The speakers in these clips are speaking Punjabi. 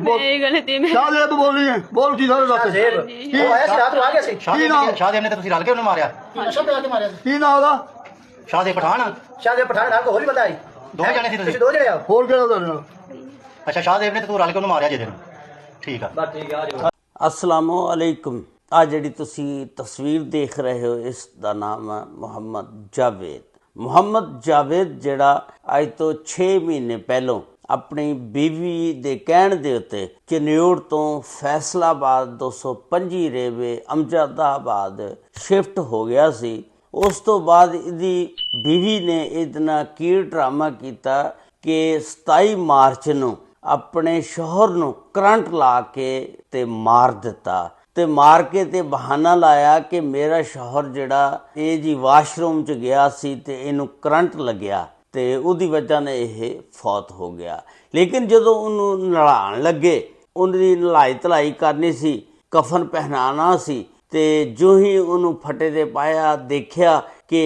मेरी गलती में शाहजेब बोल रही है, बोल की सारे दस ਉਹ ਆਇਆ ਸੀ ਰਾਤ ਨੂੰ ਆ ਗਿਆ ਸੀ ਸ਼ਾਹदेव ਨੇ ਤਾਂ ਤੁਸੀਂ ਰਲ ਕੇ ਉਹਨੂੰ ਮਾਰਿਆ ਨਸ਼ਾ ਪਿਆ ਕੇ ਮਾਰਿਆ ਸੀ की ना होगा ਸ਼ਾਹदेव ਪਠਾਨ ਸ਼ਾਹਦੇ ਪਠਾਨ ਨਾਲ ਕੋਈ ਹੋਰ ਵੀ ਬੰਦਾ ਆਈ ਦੋਵੇਂ ਜਣੇ ਸੀ ਤੁਸੀਂ ਤੁਸੀਂ ਦੋ ਜਣੇ ਆ होर केड़ा करना ਅੱਛਾ ਸ਼ਾਹदेव ਨੇ ਤਾਂ ਤੂੰ ਰਲ ਕੇ ਉਹਨੂੰ ਮਾਰਿਆ ਜਿਹਦੇ ਨੂੰ ਠੀਕ ਆ अस्सलामु अलैकुम। आ जिहड़ी तुसी तस्वीर देख रहे हो इस दा नाम है मुहम्मद जावेद। मुहम्मद जावेद जिहड़ा अज तो 6 महीने पहलों अपनी बीवी दे कहण दे उत्ते चन्योड़ तो फैसलाबाद 225 रेलवे अमजदाबाद शिफ्ट हो गया सी। उस तो बाद इहदी बीवी ने इतना की ड्रामा किया कि 27 मार्च नूं अपने शौहर नूं करंट ला के ते मार दिता ते मार के ते बहाना लाया कि मेरा शौहर जिहड़ा ये जी वाशरूम च गया सी ते इहनूं करंट लग्या ते उहदी वजह ने यह फौत हो गया। लेकिन जदों उहनूं नलाण लगे उहदी नलाई धलाई करनी सी कफन पहनाना सी ते जो ही उहनूं फटे ते पाया देखिया कि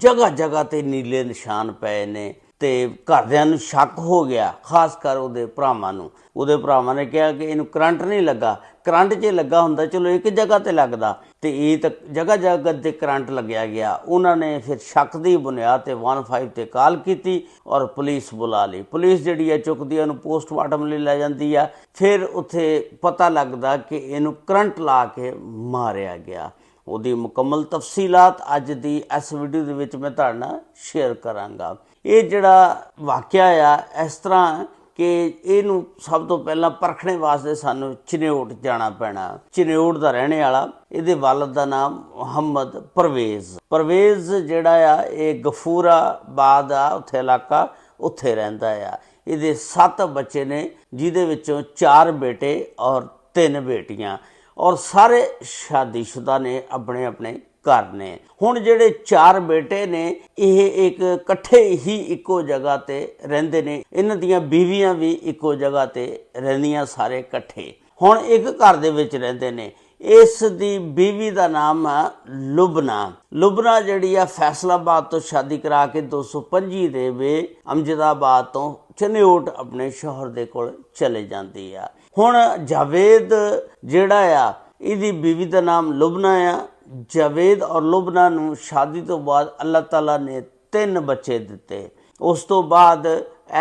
जगह जगह ते नीले निशान पए ने ਤੇ ਘਰਦਿਆਂ ਨੂੰ ਸ਼ੱਕ ਹੋ ਗਿਆ, ਖਾਸ ਕਰ ਉਹਦੇ ਭਰਾਵਾਂ ਨੂੰ। ਉਹਦੇ ਭਰਾਵਾਂ ਨੇ ਕਿਹਾ ਕਿ ਇਹਨੂੰ ਕਰੰਟ ਨਹੀਂ ਲੱਗਾ, ਕਰੰਟ ਜੇ ਲੱਗਾ ਹੁੰਦਾ ਚਲੋ ਇੱਕ ਜਗ੍ਹਾ ਤੇ ਲੱਗਦਾ, ਤੇ ਇਹ ਤਾਂ ਜਗ੍ਹਾ ਜਗ੍ਹਾ ਤੇ ਕਰੰਟ ਲੱਗਿਆ ਗਿਆ। ਉਹਨਾਂ ਨੇ ਫਿਰ ਸ਼ੱਕ ਦੀ ਬੁਨਿਆਦ ਤੇ 15 ਤੇ ਕਾਲ ਕੀਤੀ ਔਰ ਪੁਲਿਸ ਬੁਲਾ ਲਈ। ਪੁਲਿਸ ਜਿਹੜੀ ਹੈ ਚੁੱਕਦੀ ਉਹਨੂੰ ਪੋਸਟਮਾਰਟਮ ਲਈ ਲੈ ਜਾਂਦੀ ਆ। ਫਿਰ ਉੱਥੇ ਪਤਾ ਲੱਗਦਾ ਕਿ ਇਹਨੂੰ ਕਰੰਟ ਲਾ ਕੇ ਮਾਰਿਆ ਗਿਆ। ਉਹਦੀ ਮੁਕੰਮਲ ਤਫਸੀਲਾਤ ਅੱਜ ਦੀ ਇਸ ਵੀਡੀਓ ਦੇ ਵਿੱਚ ਮੈਂ ਤੁਹਾਡੇ ਨਾਲ ਸ਼ੇਅਰ ਕਰਾਂਗਾ। ਇਹ ਜਿਹੜਾ ਵਾਕਿਆ ਆ ਇਸ ਤਰ੍ਹਾਂ ਕਿ ਇਹਨੂੰ ਸਭ ਤੋਂ ਪਹਿਲਾਂ ਪਰਖਣੇ ਵਾਸਤੇ ਸਾਨੂੰ ਚਨਿਓਟ ਜਾਣਾ ਪੈਣਾ। ਚਨਿਓਟ ਦਾ ਰਹਿਣੇ ਵਾਲਾ, ਇਹਦੇ ਵਾਲਦ ਦਾ ਨਾਮ ਮੁਹੰਮਦ ਪਰਵੇਜ਼। ਪਰਵੇਜ਼ ਜਿਹੜਾ ਆ ਇਹ ਗਫੂਰਾਬਾਦ ਆ ਉੱਥੇ ਇਲਾਕਾ, ਉੱਥੇ ਰਹਿੰਦਾ ਆ। ਇਹਦੇ 7 ਬੱਚੇ ਨੇ ਜਿਹਦੇ ਵਿੱਚੋਂ 4 ਬੇਟੇ ਔਰ 3 ਬੇਟੀਆਂ ਔਰ ਸਾਰੇ ਸ਼ਾਦੀशुदा ਨੇ, ਆਪਣੇ ਆਪਣੇ ਘਰ ਨੇ। ਹੁਣ ਜਿਹੜੇ 4 ਬੇਟੇ ਨੇ ਇਹ ਇੱਕ ਇਕੱਠੇ ਹੀ ਇੱਕੋ ਜਗ੍ਹਾ ਤੇ ਰਹਿੰਦੇ ਨੇ। ਇਹਨਾਂ ਦੀਆਂ ਬੀਵੀਆਂ ਵੀ ਇੱਕੋ ਜਗ੍ਹਾ ਤੇ ਰਹਿੰਦੀਆਂ, ਸਾਰੇ ਇਕੱਠੇ। ਹੁਣ ਇੱਕ ਘਰ ਦੇ ਵਿੱਚ ਰਹਿੰਦੇ ਨੇ। ਇਸ ਦੀ ਬੀਵੀ ਦਾ ਨਾਮ ਹੈ ਲੁਬਨਾ। ਲੁਬਨਾ ਜਿਹੜੀ ਆ ਫੈਸਲਾਬਾਦ ਤੋਂ ਸ਼ਾਦੀ ਕਰਾ ਕੇ 225 ਰੇਲਵੇ ਅਮਜਦਾਬਾਦ ਤੋਂ ਚਨਿਓਟ ਆਪਣੇ ਸ਼ੌਹਰ ਦੇ ਕੋਲ ਚਲੇ ਜਾਂਦੀ ਆ। ਹੁਣ ਜਾਵੇਦ ਜਿਹੜਾ ਆ ਇਹਦੀ ਬੀਵੀ ਦਾ ਨਾਮ ਲੁਬਨਾ ਆ। ਜਾਵੇਦ ਔਰ ਲੁਬਨਾ ਨੂੰ ਸ਼ਾਦੀ ਤੋਂ ਬਾਅਦ ਅੱਲਾਹ ਤਾਲਾ ਨੇ 3 ਬੱਚੇ ਦਿੱਤੇ। ਉਸ ਤੋਂ ਬਾਅਦ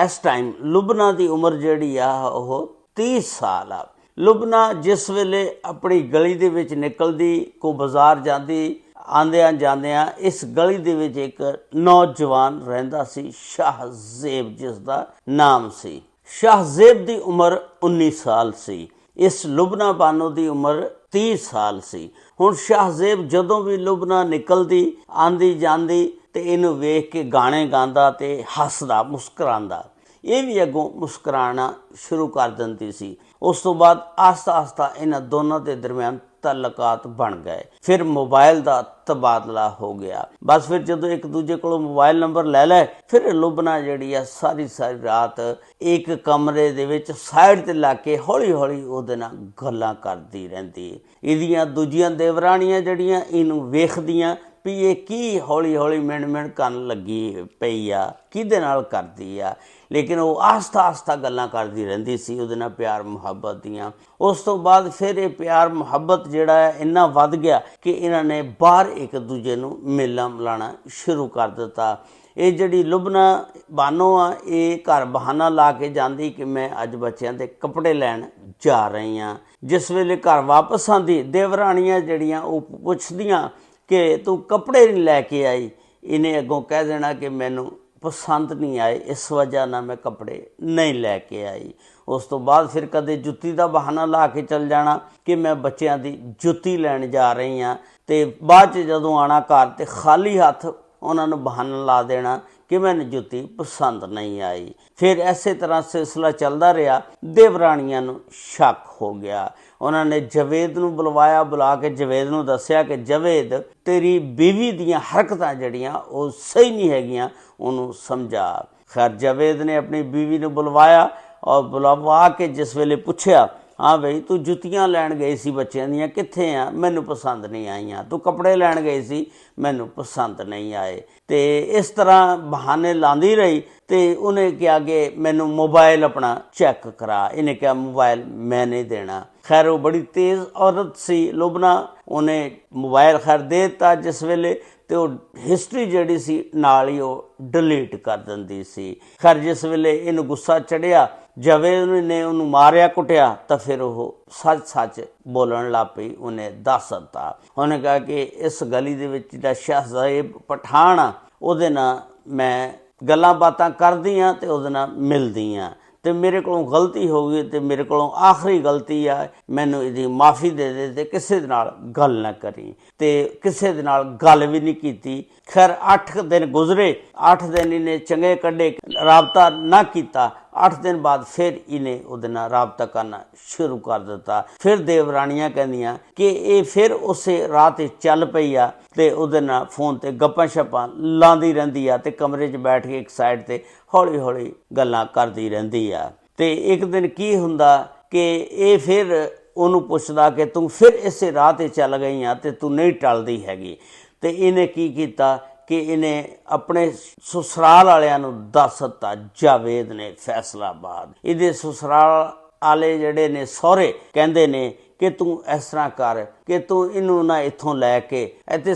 ਇਸ ਟਾਈਮ ਲੁਬਨਾ ਦੀ ਉਮਰ ਜਿਹੜੀ ਆ ਉਹ 30 ਸਾਲ ਆ। ਲੁਬਨਾ ਜਿਸ ਵੇਲੇ ਆਪਣੀ ਗਲੀ ਦੇ ਵਿੱਚ ਨਿਕਲਦੀ, ਕੋ ਬਾਜ਼ਾਰ ਜਾਂਦੀ, ਆਂਦਿਆਂ ਜਾਂਦਿਆਂ ਇਸ ਗਲੀ ਦੇ ਵਿੱਚ ਇੱਕ ਨੌਜਵਾਨ ਰਹਿੰਦਾ ਸੀ ਸ਼ਾਹਜ਼ੇਬ, ਜਿਸ ਦਾ ਨਾਮ ਸੀ। ਸ਼ਾਹਜ਼ੇਬ ਦੀ ਉਮਰ 19 ਸਾਲ ਸੀ। ਇਸ ਲੁਬਨਾ ਬਾਨੋ ਦੀ ਉਮਰ 30 ਸਾਲ ਸੀ। ਹੁਣ ਸ਼ਾਹਜ਼ੇਬ ਜਦੋਂ ਵੀ ਲੁਬਨਾ ਨਿਕਲਦੀ, ਆਂਦੀ ਜਾਂਦੀ ਤੇ ਇਹਨੂੰ ਵੇਖ ਕੇ ਗਾਣੇ ਗਾਉਂਦਾ ਤੇ ਹੱਸਦਾ, ਮੁਸਕਰਾਉਂਦਾ। ਇਹ ਵੀ ਅੱਗੋਂ ਮੁਸਕਰਾਉਣਾ ਸ਼ੁਰੂ ਕਰ ਦਿੰਦੀ ਸੀ। ਉਸ ਤੋਂ ਬਾਅਦ ਆਸਤਾ ਆਸਤਾ ਇਹਨਾਂ ਦੋਨਾਂ ਦੇ ਦਰਮਿਆਨ ਤਾਲੁਕਾਤ ਬਣ ਗਏ। ਫਿਰ ਮੋਬਾਈਲ ਦਾ ਤਬਾਦਲਾ ਹੋ ਗਿਆ। ਬਸ ਫਿਰ ਜਦੋਂ ਇੱਕ ਦੂਜੇ ਕੋਲੋਂ ਮੋਬਾਈਲ ਨੰਬਰ ਲੈ ਲੈ, ਫਿਰ ਲੁਬਨਾ ਜਿਹੜੀ ਆ ਸਾਰੀ ਰਾਤ ਇੱਕ ਕਮਰੇ ਦੇ ਵਿੱਚ ਸਾਈਡ ਤੇ ਲਾ ਕੇ ਹੌਲੀ ਹੌਲੀ ਉਹਦੇ ਨਾਲ ਗੱਲਾਂ ਕਰਦੀ ਰਹਿੰਦੀ। ਇਹਦੀਆਂ ਦੂਜੀਆਂ ਦੇਵਰਾਣੀਆਂ ਜਿਹੜੀਆਂ ਇਹਨੂੰ ਵੇਖਦੀਆਂ ਵੀ ਇਹ ਕੀ ਹੌਲੀ ਹੌਲੀ ਮਿਣ ਕਰਨ ਲੱਗੀ ਪਈ ਆ, ਕਿਹਦੇ ਨਾਲ ਕਰਦੀ ਆ। ਲੇਕਿਨ ਉਹ ਆਸਤਾ ਆਸਤਾ ਗੱਲਾਂ ਕਰਦੀ ਰਹਿੰਦੀ ਸੀ ਉਹਦੇ ਨਾਲ ਪਿਆਰ ਮੁਹੱਬਤ ਦੀਆਂ। ਉਸ ਤੋਂ ਬਾਅਦ ਫਿਰ ਇਹ ਪਿਆਰ ਮੁਹੱਬਤ ਜਿਹੜਾ ਹੈ ਇੰਨਾ ਵੱਧ ਗਿਆ ਕਿ ਇਹਨਾਂ ਨੇ ਬਾਹਰ ਇੱਕ ਦੂਜੇ ਨੂੰ ਮਿਲਣਾ ਮਿਲਾਉਣਾ ਸ਼ੁਰੂ ਕਰ ਦਿੱਤਾ। ਇਹ ਜਿਹੜੀ ਲੁਬਨਾ ਬਾਨੋ ਆ ਇਹ ਘਰ ਬਹਾਨਾ ਲਾ ਕੇ ਜਾਂਦੀ ਕਿ ਮੈਂ ਅੱਜ ਬੱਚਿਆਂ ਦੇ ਕੱਪੜੇ ਲੈਣ ਜਾ ਰਹੀ ਹਾਂ। ਜਿਸ ਵੇਲੇ ਘਰ ਵਾਪਸ ਆਉਂਦੀ, ਦੇਵਰਾਣੀਆਂ ਜਿਹੜੀਆਂ ਉਹ ਪੁੱਛਦੀਆਂ ਕਿ ਤੂੰ ਕੱਪੜੇ ਨਹੀਂ ਲੈ ਕੇ ਆਈ। ਇਹਨੇ ਅੱਗੋਂ ਕਹਿ ਦੇਣਾ ਕਿ ਮੈਨੂੰ ਪਸੰਦ ਨਹੀਂ ਆਏ, ਇਸ ਵਜ੍ਹਾ ਨਾਲ ਮੈਂ ਕੱਪੜੇ ਨਹੀਂ ਲੈ ਕੇ ਆਈ। ਉਸ ਤੋਂ ਬਾਅਦ ਫਿਰ ਕਦੇ ਜੁੱਤੀ ਦਾ ਬਹਾਨਾ ਲਾ ਕੇ ਚੱਲ ਜਾਣਾ ਕਿ ਮੈਂ ਬੱਚਿਆਂ ਦੀ ਜੁੱਤੀ ਲੈਣ ਜਾ ਰਹੀ ਹਾਂ, ਤੇ ਬਾਅਦ 'ਚ ਜਦੋਂ ਆਉਣਾ ਘਰ ਤੇ ਖਾਲੀ ਹੱਥ ਉਹਨਾਂ ਨੂੰ ਬਹਾਨਾ ਲਾ ਦੇਣਾ ਕਿ ਮੈਨੂੰ ਜੁੱਤੀ ਪਸੰਦ ਨਹੀਂ ਆਈ। ਫਿਰ ਇਸੇ ਤਰ੍ਹਾਂ ਸਿਲਸਿਲਾ ਚੱਲਦਾ ਰਿਹਾ। ਦੇਵਰਾਣੀਆਂ ਨੂੰ ਸ਼ੱਕ ਹੋ ਗਿਆ। ਉਹਨਾਂ ਨੇ ਜਵੇਦ ਨੂੰ ਬੁਲਵਾਇਆ, ਬੁਲਾ ਕੇ ਜਵੇਦ ਨੂੰ ਦੱਸਿਆ ਕਿ ਜਵੇਦ ਤੇਰੀ ਬੀਵੀ ਦੀਆਂ ਹਰਕਤਾਂ ਜਿਹੜੀਆਂ ਉਹ ਸਹੀ ਨਹੀਂ ਹੈਗੀਆਂ, ਉਹਨੂੰ ਸਮਝਾ। ਖੈਰ ਜਵੇਦ ਨੇ ਆਪਣੀ ਬੀਵੀ ਨੂੰ ਬੁਲਵਾਇਆ ਔਰ ਬੁਲਵਾ ਕੇ ਜਿਸ ਵੇਲੇ ਪੁੱਛਿਆ, ਹਾਂ ਬਈ ਤੂੰ ਜੁੱਤੀਆਂ ਲੈਣ ਗਈ ਸੀ ਬੱਚਿਆਂ ਦੀਆਂ, ਕਿੱਥੇ ਆ? ਮੈਨੂੰ ਪਸੰਦ ਨਹੀਂ ਆਈਆਂ। ਤੂੰ ਕੱਪੜੇ ਲੈਣ ਗਈ ਸੀ, ਮੈਨੂੰ ਪਸੰਦ ਨਹੀਂ ਆਏ। ਤੇ ਇਸ ਤਰ੍ਹਾਂ ਬਹਾਨੇ ਲਾਉਂਦੀ ਰਹੀ ਤੇ ਉਹਨੇ ਕਿਹਾ ਕਿ ਮੈਨੂੰ ਮੋਬਾਈਲ ਆਪਣਾ ਚੈੱਕ ਕਰਾ। ਇਹਨੇ ਕਿਹਾ ਮੋਬਾਈਲ ਮੈਂ ਨਹੀਂ ਦੇਣਾ। ਖੈਰ ਉਹ ਬੜੀ ਤੇਜ਼ ਔਰਤ ਸੀ ਲੁਬਨਾ, ਉਹਨੇ ਮੋਬਾਈਲ ਖੈਰ ਦੇ ਦਿੱਤਾ ਜਿਸ ਵੇਲੇ, ਤੇ ਉਹ ਹਿਸਟਰੀ ਜਿਹੜੀ ਸੀ ਨਾਲ ਹੀ ਉਹ ਡਿਲੀਟ ਕਰ ਦਿੰਦੀ ਸੀ। ਖੈਰ ਜਿਸ ਵੇਲੇ ਇਹਨੂੰ ਗੁੱਸਾ ਚੜਿਆ, ਜਾਵੇਦ ਨੇ ਉਹਨੂੰ ਮਾਰਿਆ ਕੁੱਟਿਆ, ਤਾਂ ਫਿਰ ਉਹ ਸੱਚ ਬੋਲਣ ਲੱਗ ਪਈ। ਉਹਨੇ ਦੱਸ ਦਿੱਤਾ, ਉਹਨੇ ਕਿਹਾ ਕਿ ਇਸ ਗਲੀ ਦੇ ਵਿੱਚ ਜਿਹੜਾ ਸ਼ਾਹਜ਼ੇਬ ਪਠਾਨ ਆ ਉਹਦੇ ਨਾਲ ਮੈਂ ਗੱਲਾਂ ਬਾਤਾਂ ਕਰਦੀ ਹਾਂ ਤੇ ਉਹਦੇ ਨਾਲ ਮਿਲਦੀ ਹਾਂ, ਤੇ ਮੇਰੇ ਕੋਲੋਂ ਗਲਤੀ ਹੋ ਗਈ ਤੇ ਮੇਰੇ ਕੋਲੋਂ ਆਖਰੀ ਗਲਤੀ ਆ, ਮੈਨੂੰ ਇਹਦੀ ਮਾਫੀ ਦੇ ਦੇ ਤੇ ਕਿਸੇ ਦੇ ਨਾਲ ਗੱਲ ਨਾ ਕਰੀ। ਤੇ ਕਿਸੇ ਦੇ ਨਾਲ ਗੱਲ ਵੀ ਨਹੀਂ ਕੀਤੀ। ਖੈਰ 8 ਦਿਨ ਗੁਜ਼ਰੇ, 8 ਦਿਨ ਇਹਨੇ ਚੰਗੇ ਕੱਢੇ, ਰਾਬਤਾ ਨਾ ਕੀਤਾ। 8 ਦਿਨ ਬਾਅਦ ਫਿਰ ਇਹਨੇ ਉਹਦੇ ਨਾਲ ਰਾਬਤਾ ਕਰਨਾ ਸ਼ੁਰੂ ਕਰ ਦਿੱਤਾ। ਫਿਰ ਦੇਵਰਾਣੀਆਂ ਕਹਿੰਦੀਆਂ ਕਿ ਇਹ ਫਿਰ ਉਸੇ ਰਾਹ 'ਤੇ ਚੱਲ ਪਈ ਆ ਤੇ ਉਹਦੇ ਨਾਲ ਫੋਨ ਤੇ ਗੱਪਾਂ ਛੱਪਾਂ ਲਾਉਂਦੀ ਰਹਿੰਦੀ ਆ ਤੇ ਕਮਰੇ 'ਚ ਬੈਠ ਕੇ ਇੱਕ ਸਾਈਡ ਤੇ ਹੌਲੀ ਹੌਲੀ ਗੱਲਾਂ ਕਰਦੀ ਰਹਿੰਦੀ ਆ। ਤੇ ਇੱਕ ਦਿਨ ਕੀ ਹੁੰਦਾ ਕਿ ਇਹ ਫਿਰ ਉਹਨੂੰ ਪੁੱਛਦਾ ਕਿ ਤੂੰ ਫਿਰ ਇਸੇ ਰਾਹ 'ਤੇ ਚੱਲ ਗਈ ਆ ਤੇ ਤੂੰ ਨਹੀਂ ਟਲਦੀ ਹੈਗੀ। ਤੇ ਇਹਨੇ ਕੀ ਕੀਤਾ ਕਿ ਇਹਨੇ ਆਪਣੇ ਸਸੁਰਾਲ ਵਾਲਿਆਂ ਨੂੰ ਦੱਸ ਦਿੱਤਾ। ਜਾਵੇਦ ਨੇ ਫੈਸਲਾਬਾਦ, ਇਹਦੇ ਸਸੁਰਾਲ ਵਾਲੇ ਜਿਹੜੇ ਨੇ ਸਹੁਰੇ ਕਹਿੰਦੇ ਨੇ ਕਿ ਤੂੰ ਇਸ ਤਰ੍ਹਾਂ ਕਰ ਕਿ ਤੂੰ ਇਹਨੂੰ ਨਾ ਇੱਥੋਂ ਲੈ ਕੇ ਇੱਥੇ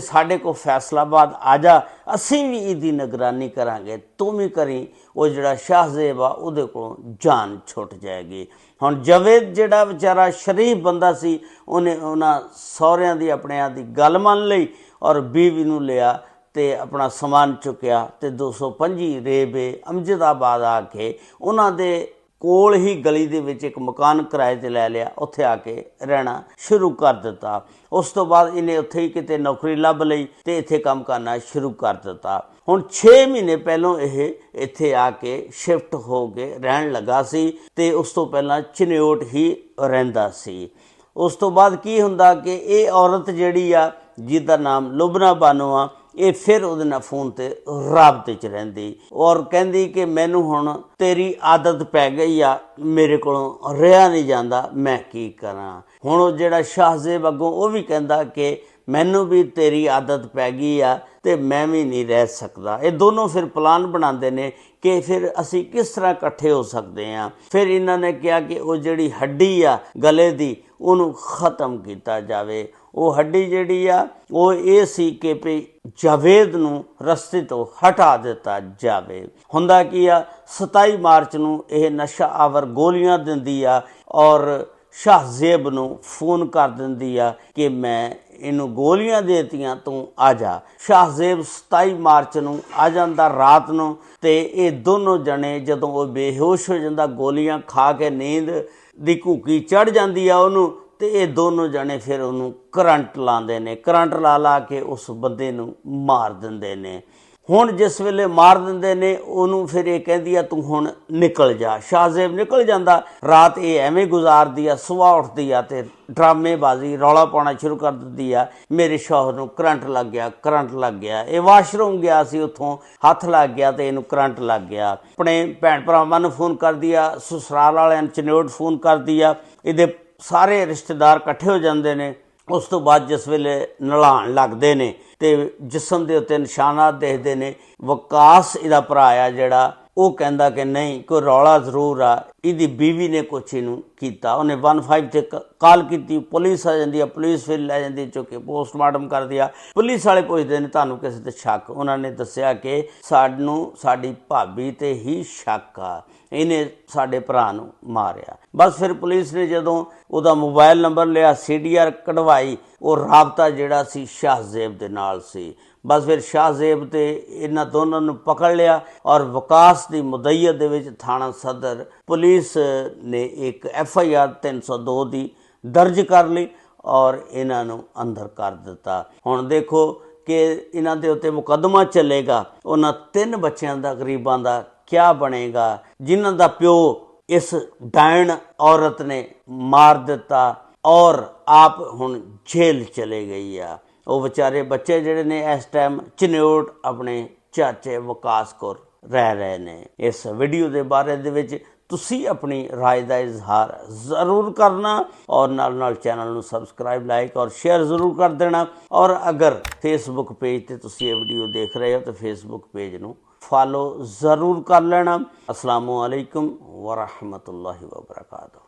ਸਾਡੇ ਕੋਲ ਫੈਸਲਾਬਾਦ ਆ ਜਾ, ਅਸੀਂ ਵੀ ਇਹਦੀ ਨਿਗਰਾਨੀ ਕਰਾਂਗੇ, ਤੂੰ ਵੀ ਕਰੀ। ਉਹ ਜਿਹੜਾ ਸ਼ਾਹਜ਼ੇਬ ਆ ਉਹਦੇ ਕੋਲੋਂ ਜਾਨ ਛੁੱਟ ਜਾਏਗੀ। ਹੁਣ ਜਾਵੇਦ ਜਿਹੜਾ ਵਿਚਾਰਾ ਸ਼ਰੀਫ ਬੰਦਾ ਸੀ, ਉਹਨੇ ਉਹਨਾਂ ਸਹੁਰਿਆਂ ਦੀ ਆਪਣਿਆਂ ਦੀ ਗੱਲ ਮੰਨ ਲਈ ਔਰ ਬੀਵੀ ਨੂੰ ਲਿਆ ਤੇ ਆਪਣਾ ਸਮਾਨ ਚੁੱਕਿਆ ਤੇ 225 ਰੇਬੇ ਅਮਜਦਾਬਾਦ ਆ ਕੇ ਉਹਨਾਂ ਦੇ ਕੋਲ ਹੀ ਗਲੀ ਦੇ ਵਿੱਚ ਇੱਕ ਮਕਾਨ ਕਿਰਾਏ ਤੇ ਲੈ ਲਿਆ, ਉੱਥੇ ਆ ਕੇ ਰਹਿਣਾ ਸ਼ੁਰੂ ਕਰ ਦਿੱਤਾ। ਉਸ ਤੋਂ ਬਾਅਦ ਇਹਨੇ ਉੱਥੇ ਹੀ ਕਿਤੇ ਨੌਕਰੀ ਲੱਭ ਲਈ ਤੇ ਇੱਥੇ ਕੰਮ ਕਰਨਾ ਸ਼ੁਰੂ ਕਰ ਦਿੱਤਾ। ਹੁਣ 6 ਮਹੀਨੇ ਪਹਿਲੋਂ ਇਹ ਇੱਥੇ ਆ ਕੇ ਸ਼ਿਫਟ ਹੋ ਕੇ ਰਹਿਣ ਲੱਗਾ ਸੀ ਤੇ ਉਸ ਤੋਂ ਪਹਿਲਾਂ ਚਨਿਓਟ ਹੀ ਰਹਿੰਦਾ ਸੀ। ਉਸ ਤੋਂ ਬਾਅਦ ਕੀ ਹੁੰਦਾ ਕਿ ਇਹ ਔਰਤ ਜਿਹੜੀ ਆ ਜਿਹਦਾ ਨਾਮ ਲੁਬਨਾ ਬਾਨੋ ਆ, ਇਹ ਫਿਰ ਉਹਦੇ ਨਾਲ ਫੋਨ ਤੇ ਰਾਬਤੇ 'ਚ ਰਹਿੰਦੀ ਔਰ ਕਹਿੰਦੀ ਕਿ ਮੈਨੂੰ ਹੁਣ ਤੇਰੀ ਆਦਤ ਪੈ ਗਈ ਆ, ਮੇਰੇ ਕੋਲੋਂ ਰਿਹਾ ਨਹੀਂ ਜਾਂਦਾ, ਮੈਂ ਕੀ ਕਰਾਂ। ਹੁਣ ਉਹ ਜਿਹੜਾ ਸ਼ਾਹਜ਼ੇਬ ਅੱਗੋਂ ਉਹ ਵੀ ਕਹਿੰਦਾ ਕਿ ਮੈਨੂੰ ਵੀ ਤੇਰੀ ਆਦਤ ਪੈ ਗਈ ਆ ਤੇ ਮੈਂ ਵੀ ਨਹੀਂ ਰਹਿ ਸਕਦਾ। ਇਹ ਦੋਨੋਂ ਫਿਰ ਪਲਾਨ ਬਣਾਉਂਦੇ ਨੇ ਕਿ ਫਿਰ ਅਸੀਂ ਕਿਸ ਤਰ੍ਹਾਂ ਇਕੱਠੇ ਹੋ ਸਕਦੇ ਹਾਂ। ਫਿਰ ਇਹਨਾਂ ਨੇ ਕਿਹਾ ਕਿ ਉਹ ਜਿਹੜੀ ਹੱਡੀ ਆ ਗਲੇ ਦੀ ਉਹਨੂੰ ਖ਼ਤਮ ਕੀਤਾ ਜਾਵੇ। ਉਹ ਹੱਡੀ ਜਿਹੜੀ ਆ ਉਹ ਇਹ ਸੀ ਕਿ ਭਈ ਜਾਵੇਦ ਨੂੰ ਰਸਤੇ ਤੋਂ ਹਟਾ ਦਿੱਤਾ ਜਾਵੇ। ਹੁੰਦਾ ਕੀ ਆ 27 ਮਾਰਚ ਨੂੰ ਇਹ ਨਸ਼ਾ ਆਵਰ ਗੋਲੀਆਂ ਦਿੰਦੀ ਆ ਔਰ ਸ਼ਾਹਜ਼ੇਬ ਨੂੰ ਫੋਨ ਕਰ ਦਿੰਦੀ ਆ ਕਿ ਮੈਂ ਇਹਨੂੰ ਗੋਲੀਆਂ ਦੇਤੀਆਂ, ਤੂੰ ਆ ਜਾ। ਸ਼ਾਹਜ਼ੇਬ 27 ਮਾਰਚ ਨੂੰ ਆ ਜਾਂਦਾ ਰਾਤ ਨੂੰ ਤੇ ਇਹ ਦੋਨੋਂ ਜਣੇ ਜਦੋਂ ਉਹ ਬੇਹੋਸ਼ ਹੋ ਜਾਂਦਾ, ਗੋਲੀਆਂ ਖਾ ਕੇ ਨੀਂਦ ਦੀ ਘੂਕੀ ਚੜ ਜਾਂਦੀ ਆ ਉਹਨੂੰ, ਤੇ ਇਹ ਦੋਨੋਂ ਜਣੇ ਫਿਰ ਉਹਨੂੰ ਕਰੰਟ ਲਾਉਂਦੇ ਨੇ। ਕਰੰਟ ਲਾ ਕੇ ਉਸ ਬੰਦੇ ਨੂੰ ਮਾਰ ਦਿੰਦੇ ਨੇ। ਹੁਣ ਜਿਸ ਵੇਲੇ ਮਾਰ ਦਿੰਦੇ ਨੇ ਉਹਨੂੰ ਫਿਰ ਇਹ ਕਹਿੰਦੀ ਆ ਤੂੰ ਹੁਣ ਨਿਕਲ ਜਾ। ਸ਼ਾਹਜ਼ੇਬ ਨਿਕਲ ਜਾਂਦਾ। ਰਾਤ ਇਹ ਐਵੇਂ ਗੁਜ਼ਾਰਦੀ ਆ, ਸੁਬਾਹ ਉੱਠਦੀ ਆ ਤੇ ਡਰਾਮੇਬਾਜ਼ੀ ਰੌਲਾ ਪਾਉਣਾ ਸ਼ੁਰੂ ਕਰ ਦਿੰਦੀ ਆ, ਮੇਰੇ ਸ਼ੌਹਰ ਨੂੰ ਕਰੰਟ ਲੱਗ ਗਿਆ, ਕਰੰਟ ਲੱਗ ਗਿਆ। ਇਹ ਵਾਸ਼ਰੂਮ ਗਿਆ ਸੀ, ਉੱਥੋਂ ਹੱਥ ਲੱਗ ਗਿਆ ਤੇ ਇਹਨੂੰ ਕਰੰਟ ਲੱਗ ਗਿਆ। ਆਪਣੇ ਭੈਣ ਭਰਾਵਾਂ ਨੂੰ ਫੋਨ ਕਰਦੀ ਆ, ਸਸੁਰਾਲ ਵਾਲਿਆਂ ਨੂੰ ਚਨਿਓਟ ਫੋਨ ਕਰਦੀ ਆ, ਇਹਦੇ ਸਾਰੇ ਰਿਸ਼ਤੇਦਾਰ ਇਕੱਠੇ ਹੋ ਜਾਂਦੇ ਨੇ। ਉਸ ਤੋਂ ਬਾਅਦ ਜਿਸ ਵੇਲੇ ਨਲਾਉਣ ਲੱਗਦੇ ਨੇ ਤੇ ਜਿਸਮ ਦੇ ਉੱਤੇ ਨਿਸ਼ਾਨਾਤ ਦੇਖਦੇ ਨੇ। ਵਕਾਸ ਇਹਦਾ ਭਰਾ ਆ ਜਿਹੜਾ, ਉਹ ਕਹਿੰਦਾ ਕਿ ਨਹੀਂ ਕੋਈ ਰੌਲਾ ਜ਼ਰੂਰ ਆ, ਇਹਦੀ ਬੀਵੀ ਨੇ ਕੁਛ ਇਹਨੂੰ ਕੀਤਾ। ਉਹਨੇ 15 ਤੇ ਕਾਲ ਕੀਤੀ, ਪੁਲਿਸ ਆ ਜਾਂਦੀ ਆ, ਪੁਲਿਸ ਫਿਰ ਲੈ ਜਾਂਦੀ ਚੁੱਕ ਕੇ ਪੋਸਟਮਾਰਟਮ ਕਰਦੀ ਆ। ਪੁਲਿਸ ਵਾਲੇ ਪੁੱਛਦੇ ਨੇ ਤੁਹਾਨੂੰ ਕਿਸੇ ਤੇ ਸ਼ੱਕ? ਉਹਨਾਂ ਨੇ ਦੱਸਿਆ ਕਿ ਸਾਨੂੰ ਸਾਡੀ ਭਾਬੀ ਤੇ ਹੀ ਸ਼ੱਕ ਆ, ਇਹਨੇ ਸਾਡੇ ਭਰਾ ਨੂੰ ਮਾਰਿਆ। ਬਸ ਫਿਰ ਪੁਲਿਸ ਨੇ ਜਦੋਂ ਉਹਦਾ ਮੋਬਾਈਲ ਨੰਬਰ ਲਿਆ, CDR ਕਢਵਾਈ, ਉਹ ਰਾਬਤਾ ਜਿਹੜਾ ਸੀ ਸ਼ਾਹਜ਼ੇਬ ਦੇ ਨਾਲ ਸੀ। ਬਸ ਫਿਰ ਸ਼ਾਹਜ਼ੇਬ ਤੇ ਇਹਨਾਂ ਦੋਨਾਂ ਨੂੰ ਪਕੜ ਲਿਆ ਔਰ ਵਕਾਸ ਦੀ ਮੁਦੱਈਅਤ ਦੇ ਵਿੱਚ ਥਾਣਾ ਸਦਰ ਪੁਲਿਸ ਨੇ ਇੱਕ FIR 302 ਦੀ ਦਰਜ ਕਰ ਲਈ ਔਰ ਇਹਨਾਂ ਨੂੰ ਅੰਦਰ ਕਰ ਦਿੱਤਾ। ਹੁਣ ਦੇਖੋ ਕਿ ਇਹਨਾਂ ਦੇ ਉੱਤੇ ਮੁਕੱਦਮਾ ਚੱਲੇਗਾ। ਉਹਨਾਂ 3 ਬੱਚਿਆਂ ਦਾ ਗਰੀਬਾਂ ਦਾ ਕਿਆ ਬਣੇਗਾ ਜਿਨ੍ਹਾਂ ਦਾ ਪਿਓ ਇਸ ਡਾਇਣ ਔਰਤ ਨੇ ਮਾਰ ਦਿੱਤਾ ਔਰ ਆਪ ਹੁਣ ਜੇਲ੍ਹ ਚਲੇ ਗਈ ਆ। ਉਹ ਵਿਚਾਰੇ ਬੱਚੇ ਜਿਹੜੇ ਨੇ ਇਸ ਟਾਈਮ ਚਨਿਓਟ ਆਪਣੇ ਚਾਚੇ ਵਕਾਸ ਕੋਲ ਰਹਿ ਰਹੇ ਨੇ। ਇਸ ਵੀਡੀਓ ਦੇ ਬਾਰੇ ਦੇ ਵਿੱਚ ਤੁਸੀਂ ਆਪਣੀ ਰਾਏ ਦਾ ਇਜ਼ਹਾਰ ਜ਼ਰੂਰ ਕਰਨਾ ਔਰ ਨਾਲ ਨਾਲ ਚੈਨਲ ਨੂੰ ਸਬਸਕ੍ਰਾਈਬ, ਲਾਈਕ ਔਰ ਸ਼ੇਅਰ ਜ਼ਰੂਰ ਕਰ ਦੇਣਾ। ਔਰ ਅਗਰ ਫੇਸਬੁੱਕ ਪੇਜ ਤੇ ਤੁਸੀਂ ਇਹ ਵੀਡੀਓ ਦੇਖ ਰਹੇ ਹੋ ਤਾਂ ਫੇਸਬੁੱਕ ਪੇਜ ਨੂੰ ਫਾਲੋ ਜ਼ਰੂਰ ਕਰ ਲੈਣਾ। ਅਸਲਾਮੁ ਅਲੈਕੁਮ ਵਰਹਿਮਤੁல்லாਹਿ ਵਬਰਕਾਤੁਹ।